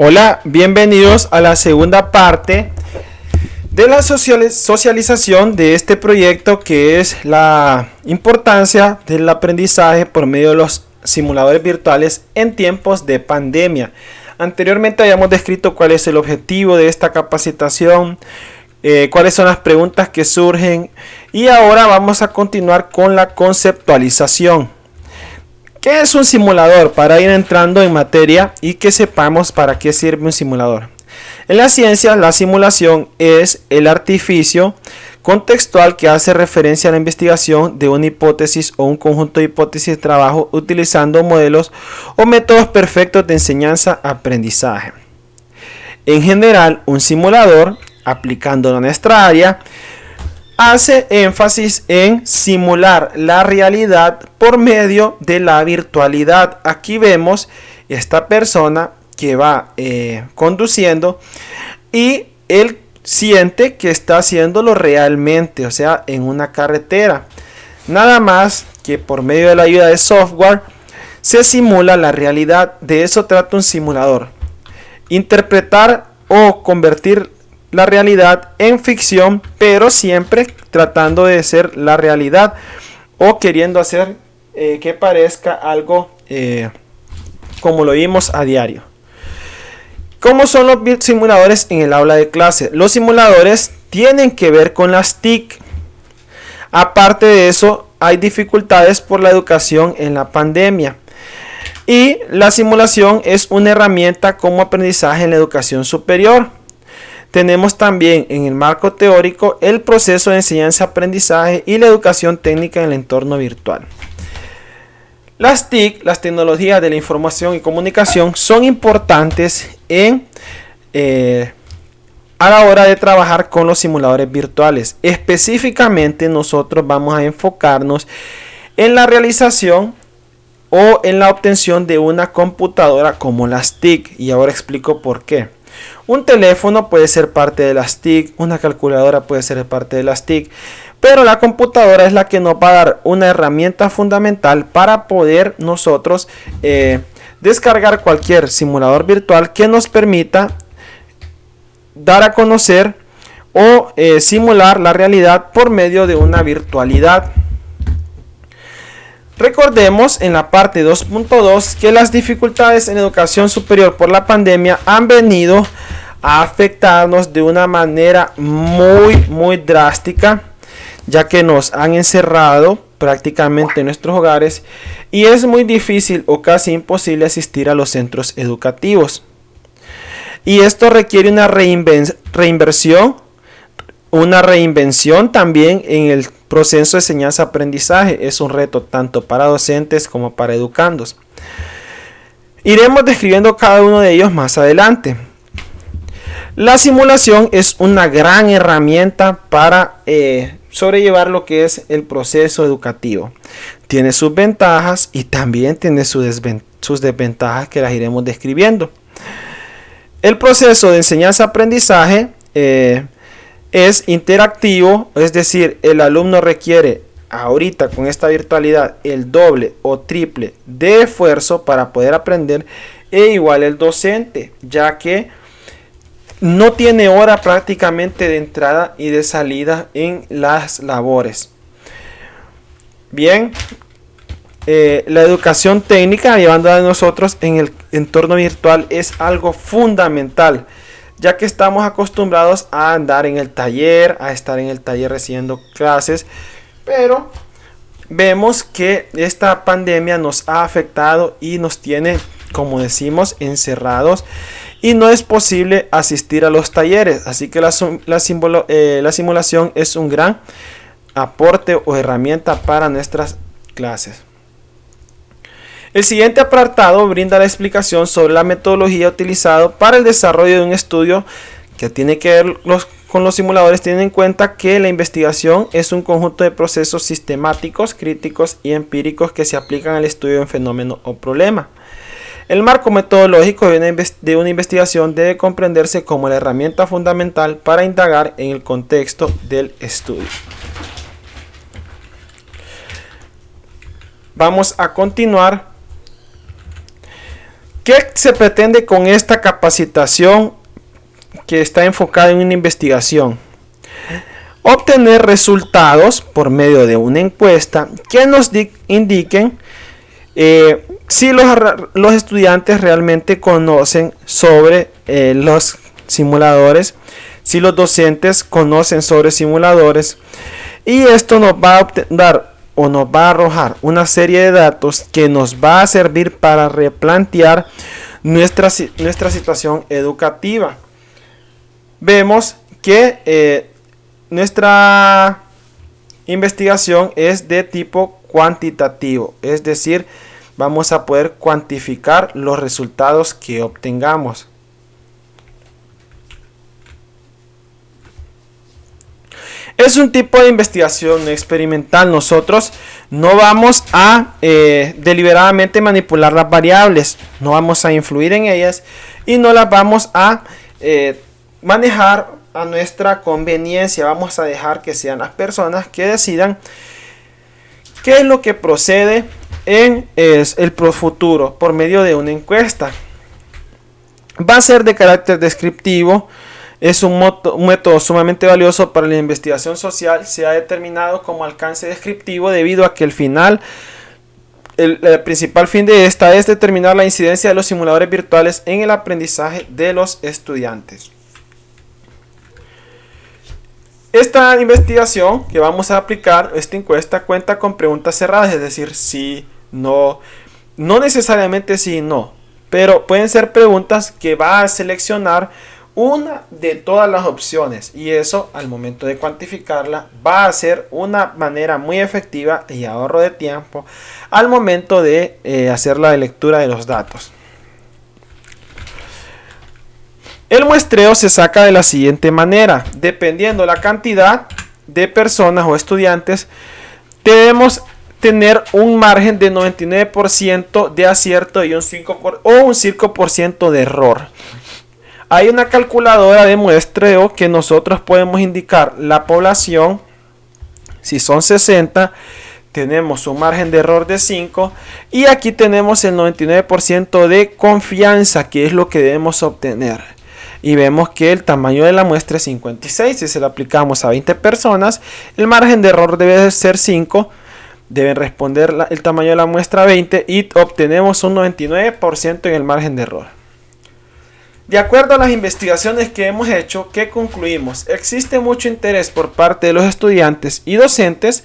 Hola, bienvenidos a la segunda parte de la socialización de este proyecto, que es la importancia del aprendizaje por medio de los simuladores virtuales en tiempos de pandemia. Anteriormente habíamos descrito cuál es el objetivo de esta capacitación, cuáles son las preguntas que surgen, y ahora vamos a continuar con la conceptualización. ¿Qué es un simulador? Para ir entrando en materia y que sepamos para qué sirve un simulador. En la ciencia, la simulación es el artificio contextual que hace referencia a la investigación de una hipótesis o un conjunto de hipótesis de trabajo utilizando modelos o métodos perfectos de enseñanza-aprendizaje. En general, un simulador, aplicándolo a nuestra área, hace énfasis en simular la realidad por medio de la virtualidad. Aquí vemos esta persona que va conduciendo y él siente que está haciéndolo realmente, o sea, en una carretera. Nada más que por medio de la ayuda de software se simula la realidad. De eso trata un simulador: interpretar o convertir la realidad en ficción, pero siempre tratando de ser la realidad o queriendo hacer que parezca algo como lo vimos a diario. ¿Cómo son los simuladores en el aula de clase? Los simuladores tienen que ver con las TIC. Aparte de eso, hay dificultades por la educación en la pandemia. Y la simulación es una herramienta como aprendizaje en la educación superior. Tenemos también en el marco teórico el proceso de enseñanza-aprendizaje y la educación técnica en el entorno virtual. Las TIC, las tecnologías de la información y comunicación, son importantes a la hora de trabajar con los simuladores virtuales. Específicamente nosotros vamos a enfocarnos en la realización o en la obtención de una computadora como las TIC, y ahora explico por qué. Un teléfono puede ser parte de las TIC, una calculadora puede ser parte de las TIC, pero la computadora es la que nos va a dar una herramienta fundamental para poder nosotros descargar cualquier simulador virtual que nos permita dar a conocer o simular la realidad por medio de una virtualidad. Recordemos en la parte 2.2 que las dificultades en educación superior por la pandemia han venido a afectarnos de una manera muy drástica, ya que nos han encerrado prácticamente en nuestros hogares y es muy difícil o casi imposible asistir a los centros educativos. Y esto requiere una reinvención también en el proceso de enseñanza-aprendizaje. Es un reto tanto para docentes como para educandos. Iremos describiendo cada uno de ellos más adelante. La simulación es una gran herramienta para sobrellevar lo que es el proceso educativo. Tiene sus ventajas y también tiene sus desventajas, que las iremos describiendo. El proceso de enseñanza-aprendizaje es interactivo, es decir, el alumno requiere ahorita con esta virtualidad el doble o triple de esfuerzo para poder aprender, e igual el docente, ya que no tiene hora prácticamente de entrada y de salida en las labores. Bien, la educación técnica llevando a nosotros en el entorno virtual es algo fundamental, ya que estamos acostumbrados a andar en el taller, a estar en el taller recibiendo clases, pero vemos que esta pandemia nos ha afectado y nos tiene, como decimos, encerrados y no es posible asistir a los talleres. Así que la simulación es un gran aporte o herramienta para nuestras clases. El siguiente apartado brinda la explicación sobre la metodología utilizada para el desarrollo de un estudio que tiene que ver con los simuladores. Tienen en cuenta que la investigación es un conjunto de procesos sistemáticos, críticos y empíricos que se aplican al estudio de un fenómeno o problema. El marco metodológico de una investigación debe comprenderse como la herramienta fundamental para indagar en el contexto del estudio. Vamos a continuar. ¿Qué se pretende con esta capacitación que está enfocada en una investigación? Obtener resultados por medio de una encuesta que nos indiquen si los estudiantes realmente conocen sobre los simuladores, si los docentes conocen sobre simuladores, y esto nos va a dar o nos va a arrojar una serie de datos que nos va a servir para replantear nuestra situación educativa. Vemos que nuestra investigación es de tipo cuantitativo, es decir, vamos a poder cuantificar los resultados que obtengamos. Es un tipo de investigación experimental. Nosotros no vamos a deliberadamente manipular las variables, no vamos a influir en ellas y no las vamos a manejar a nuestra conveniencia. Vamos a dejar que sean las personas que decidan qué es lo que procede en el futuro por medio de una encuesta. Va a ser de carácter descriptivo. Es un método sumamente valioso para la investigación social. Se ha determinado como alcance descriptivo debido a que el principal fin de esta es determinar la incidencia de los simuladores virtuales en el aprendizaje de los estudiantes. Esta investigación que vamos a aplicar, esta encuesta, cuenta con preguntas cerradas, es decir, sí, no necesariamente sí, no, pero pueden ser preguntas que va a seleccionar una de todas las opciones, y eso al momento de cuantificarla va a ser una manera muy efectiva y ahorro de tiempo al momento de hacer la lectura de los datos. El muestreo se saca de la siguiente manera: dependiendo la cantidad de personas o estudiantes, debemos tener un margen de 99% de acierto y un 5% de error. Hay una calculadora de muestreo que nosotros podemos indicar la población. Si son 60, tenemos un margen de error de 5, y aquí tenemos el 99% de confianza, que es lo que debemos obtener. Y vemos que el tamaño de la muestra es 56. Si se lo aplicamos a 20 personas, el margen de error debe ser 5. Deben responder el tamaño de la muestra 20 y obtenemos un 99% en el margen de error. De acuerdo a las investigaciones que hemos hecho, ¿qué concluimos? Existe mucho interés por parte de los estudiantes y docentes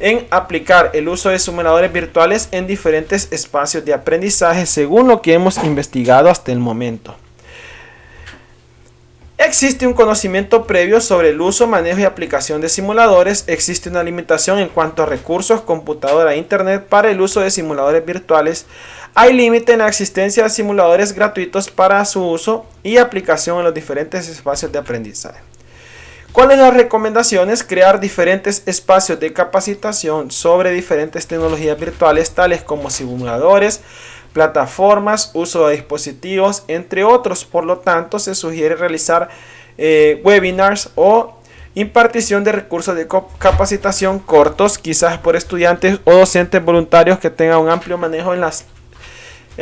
en aplicar el uso de simuladores virtuales en diferentes espacios de aprendizaje, según lo que hemos investigado hasta el momento. Existe un conocimiento previo sobre el uso, manejo y aplicación de simuladores. Existe una limitación en cuanto a recursos, computadora e internet para el uso de simuladores virtuales. Hay límite en la existencia de simuladores gratuitos para su uso y aplicación en los diferentes espacios de aprendizaje. ¿Cuáles son las recomendaciones? Crear diferentes espacios de capacitación sobre diferentes tecnologías virtuales, tales como simuladores, plataformas, uso de dispositivos, entre otros. Por lo tanto, se sugiere realizar webinars o impartición de recursos de capacitación cortos, quizás por estudiantes o docentes voluntarios que tengan un amplio manejo en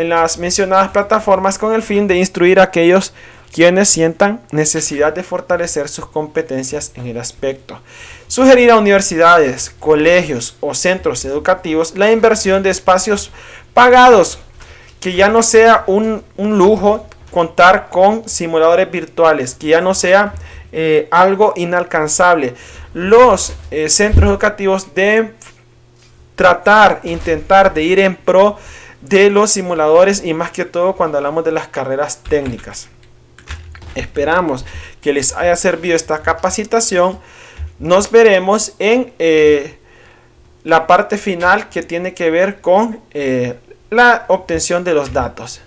las mencionadas plataformas, con el fin de instruir a aquellos quienes sientan necesidad de fortalecer sus competencias en el aspecto. Sugerir a universidades, colegios o centros educativos la inversión de espacios pagados, que ya no sea un lujo contar con simuladores virtuales, que ya no sea algo inalcanzable. Los centros educativos deben intentar de ir en pro de los simuladores, y más que todo cuando hablamos de las carreras técnicas. Esperamos que les haya servido esta capacitación. Nos veremos en la parte final, que tiene que ver con la obtención de los datos.